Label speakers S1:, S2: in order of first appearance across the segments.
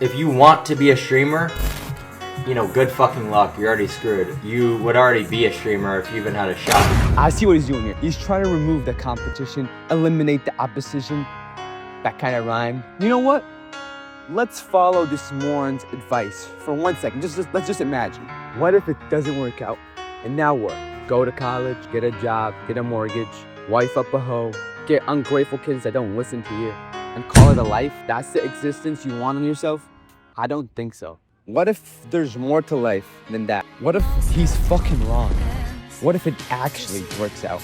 S1: if you want to be a streamer, you know, good fucking luck. You're already screwed. You would already be a streamer if you even had a shot.
S2: I see what he's doing here. He's trying to remove the competition, eliminate the opposition. That kind of rhyme. You know what? Let's follow this moron's advice for 1 second. Let's just imagine. What if it doesn't work out? And now what? Go to college, get a job, get a mortgage, wife up a hoe, get ungrateful kids that don't listen to you, and call it a life? That's the existence you want on yourself? I don't think so. What if there's more to life than that? What if he's fucking wrong? What if it actually works out?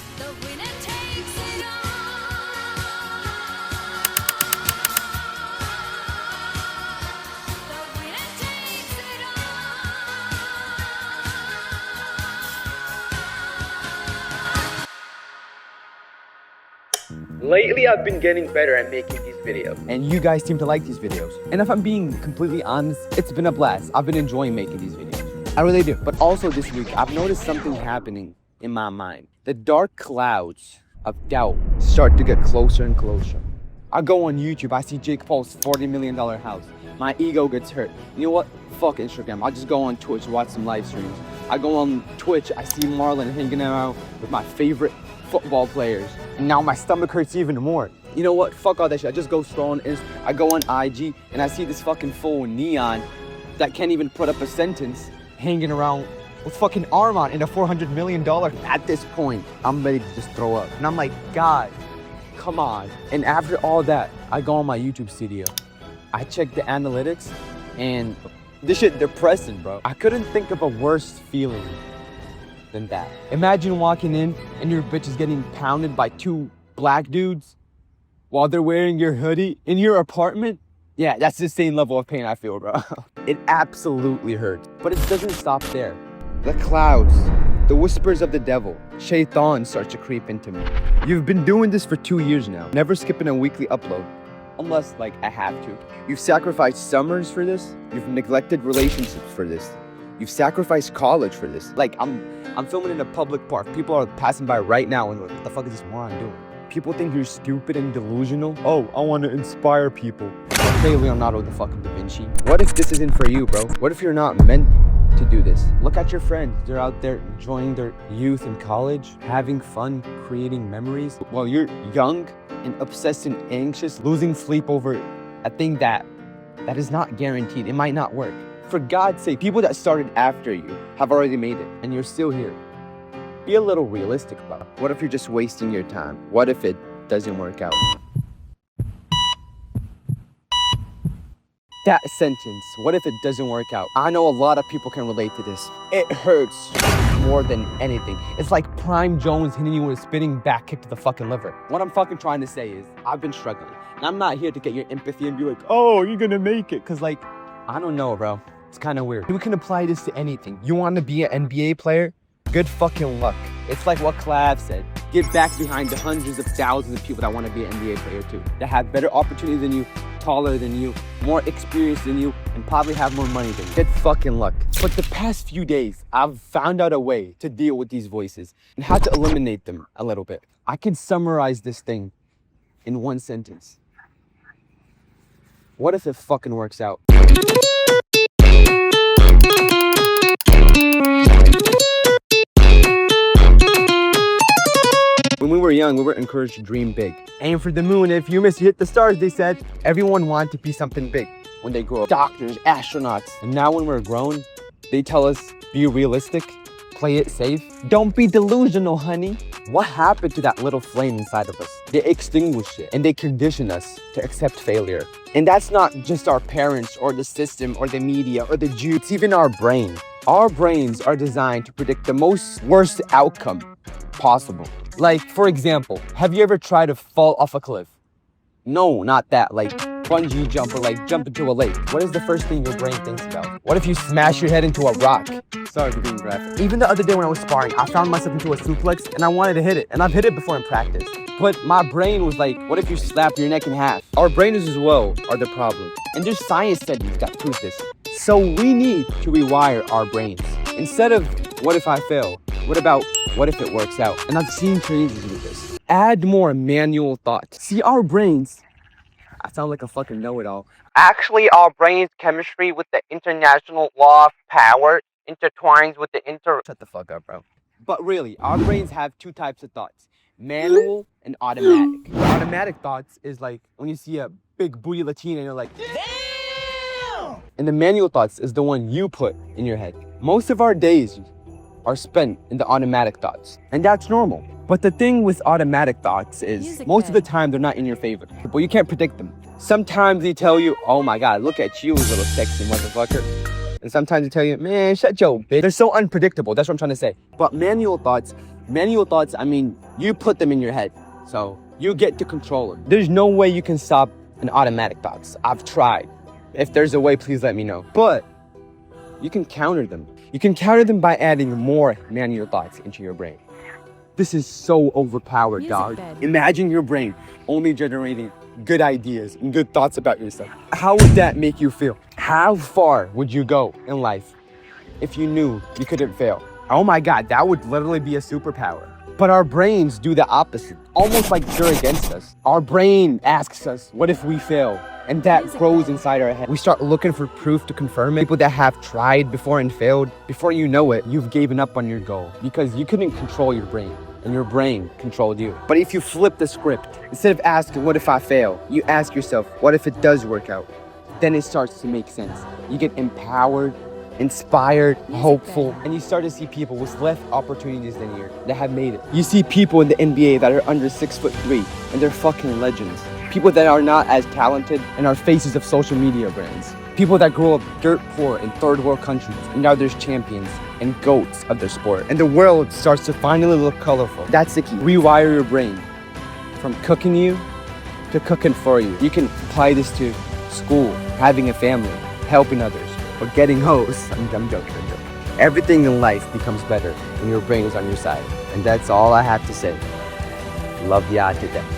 S2: Lately, I've been getting better at making these videos, and you guys seem to like these videos. And if I'm being completely honest, it's been a blast. I've been enjoying making these videos. I really do. But also this week, I've noticed something happening in my mind. The dark clouds of doubt start to get closer and closer. I go on YouTube, I see Jake Paul's $40 million house. My ego gets hurt. You know what? Fuck Instagram. I'll just go on Twitch, watch some live streams. I go on Twitch, I see Marlon hanging out with my favorite football players. And now my stomach hurts even more. You know what? Fuck all that shit. I just go scroll on Instagram. I go on IG and I see this fucking fool Neon that can't even put up a sentence hanging around with fucking Armand in a $400 million. At this point, I'm ready to just throw up. And I'm like, God, come on. And after all that, I go on my YouTube studio. I check the analytics and this shit depressing, bro. I couldn't think of a worse feeling than that. Imagine walking in and your bitch is getting pounded by two black dudes while they're wearing your hoodie in your apartment. Yeah, that's the same level of pain I feel, bro. It absolutely hurts. But it doesn't stop there. The clouds, the whispers of the devil, Shaitan starts to creep into me. You've been doing this for 2 years now, never skipping a weekly upload. Unless, like, I have to. You've sacrificed summers for this. You've neglected relationships for this. You've sacrificed college for this. Like, I'm filming in a public park. People are passing by right now and what the fuck is this moron doing? People think you're stupid and delusional. Oh, I want to inspire people. Okay, Leonardo the fucking Da Vinci. What if this isn't for you, bro? What if you're not meant to do this? Look at your friends. They're out there enjoying their youth in college, having fun, creating memories, while you're young and obsessed and anxious, losing sleep over a thing that is not guaranteed. It might not work. For God's sake, people that started after you have already made it, and you're still here. Be a little realistic about it. What if you're just wasting your time? What if it doesn't work out? That sentence, what if it doesn't work out? I know a lot of people can relate to this. It hurts more than anything. It's like Prime Jones hitting you with a spinning back kick to the fucking liver. What I'm fucking trying to say is, I've been struggling. And I'm not here to get your empathy and be like, oh, you're gonna make it. Cause like, I don't know, bro. It's kind of weird. We can apply this to anything. You want to be an NBA player? Good fucking luck. It's like what Clav said. Get back behind the hundreds of thousands of people that want to be an NBA player too. That have better opportunities than you, taller than you, more experience than you, and probably have more money than you. Get fucking luck. But the past few days, I've found out a way to deal with these voices and how to eliminate them a little bit. I can summarize this thing in one sentence. What if it fucking works out? When we were young, we were encouraged to dream big. Aim for the moon, if you miss, you hit the stars, they said. Everyone wanted to be something big when they grow up. Doctors, astronauts. And now when we're grown, they tell us, be realistic, play it safe. Don't be delusional, honey. What happened to that little flame inside of us? They extinguished it and they conditioned us to accept failure. And that's not just our parents or the system or the media or the Jews, it's even our brain. Our brains are designed to predict the worst outcome possible. Like, for example, have you ever tried to fall off a cliff? No, not that. Like bungee jump or like jump into a lake. What is the first thing your brain thinks about? What if you smash your head into a rock? Sorry for being graphic. Even the other day when I was sparring, I found myself into a suplex and I wanted to hit it. And I've hit it before in practice. But my brain was like, what if you slap your neck in half? Our brains as well are the problem. And there's science studies that prove this. So we need to rewire our brains. Instead of, what if I fail? What about, what if it works out? And I've seen trainers do this. Add more manual thought. See, our brains, I sound like a fucking know-it-all. Actually, our brain's chemistry with the international law of power intertwines with the Shut the fuck up, bro. But really, our brains have two types of thoughts: manual and automatic. Automatic thoughts is like when you see a big booty Latina and you're like, damn! And the manual thoughts is the one you put in your head. Most of our days are spent in the automatic thoughts, and that's normal. But the thing with automatic thoughts is most of the time they're not in your favor, but you can't predict them. Sometimes they tell you, oh my God, look at you, little sexy motherfucker. And sometimes they tell you, man, shut your bitch. They're so unpredictable, that's what I'm trying to say. But manual thoughts, I mean, you put them in your head, so you get to control them. There's no way you can stop an automatic thoughts. I've tried. If there's a way, please let me know. But you can counter them. You can counter them by adding more manual thoughts into your brain. This is so overpowered, dog. Imagine your brain only generating good ideas and good thoughts about yourself. How would that make you feel? How far would you go in life if you knew you couldn't fail? Oh my God, that would literally be a superpower. But our brains do the opposite, almost like they're against us. Our brain asks us, what if we fail? And that grows inside our head. We start looking for proof to confirm it. People that have tried before and failed, before you know it, you've given up on your goal because you couldn't control your brain and your brain controlled you. But if you flip the script, instead of asking, what if I fail? You ask yourself, what if it does work out? Then it starts to make sense. You get empowered, inspired, hopeful, and you start to see people with less opportunities than you that have made it. You see people in the NBA that are under 6'3" and they're fucking legends. People that are not as talented and are faces of social media brands. People that grow up dirt poor in third world countries and now there's champions and goats of their sport. And the world starts to finally look colorful. That's the key. Rewire your brain from cooking you to cooking for you. You can apply this to school, having a family, helping others, or getting hoes. I'm joking. Everything in life becomes better when your brain is on your side. And that's all I have to say. Love ya to death.